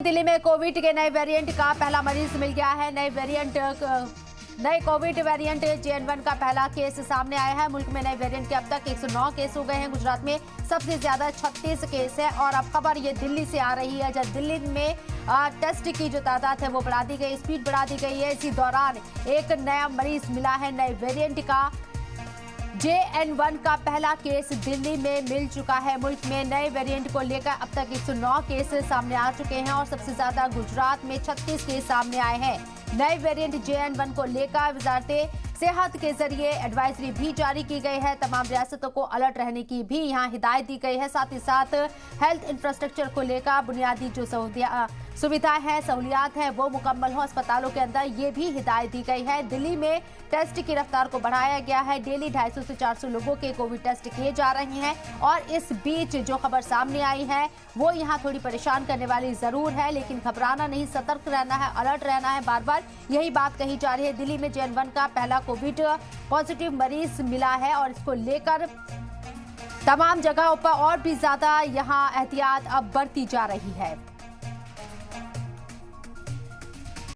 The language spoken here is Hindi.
दिल्ली में कोविड के नए वेरिएंट का पहला मरीज मिल गया है। नए कोविड वेरिएंट JN1 का पहला केस सामने आया है। मुल्क में नए वेरिएंट के अब तक 109 केस हो गए हैं। गुजरात में सबसे ज्यादा 36 केस है। और अब खबर ये दिल्ली से आ रही है, जब दिल्ली में टेस्ट की जो तादाद है वो बढ़ा दी गई, स्पीड बढ़ा दी गई है। इसी दौरान एक नया मरीज मिला है नए वेरिएंट का। JN1 का पहला केस दिल्ली में मिल चुका है। मुल्क में नए वेरिएंट को लेकर अब तक 109 केस सामने आ चुके हैं और सबसे ज्यादा गुजरात में 36 केस सामने आए हैं। नए वेरिएंट JN1 को लेकर वजारत सेहत के जरिए एडवाइजरी भी जारी की गई है। तमाम रियासतों को अलर्ट रहने की भी यहां हिदायत दी गई है। साथ ही साथ हेल्थ इंफ्रास्ट्रक्चर को लेकर बुनियादी जो सुविधाएं हैं, सहूलियात हैं, वो मुकम्मल हो अस्पतालों के अंदर, ये भी हिदायत दी गई है। दिल्ली में टेस्ट की रफ्तार को बढ़ाया गया है। डेली 250 से 400 लोगों के कोविड टेस्ट किए जा रहे हैं। और इस बीच जो खबर सामने आई है वो यहाँ थोड़ी परेशान करने वाली जरूर है, लेकिन घबराना नहीं, सतर्क रहना है, अलर्ट रहना है। बार बार यही बात कही जा रही है। दिल्ली में JN1 का पहला कोविड पॉजिटिव मरीज मिला है और इसको लेकर तमाम जगहों पर और भी ज्यादा यहाँ एहतियात अब बरती जा रही है।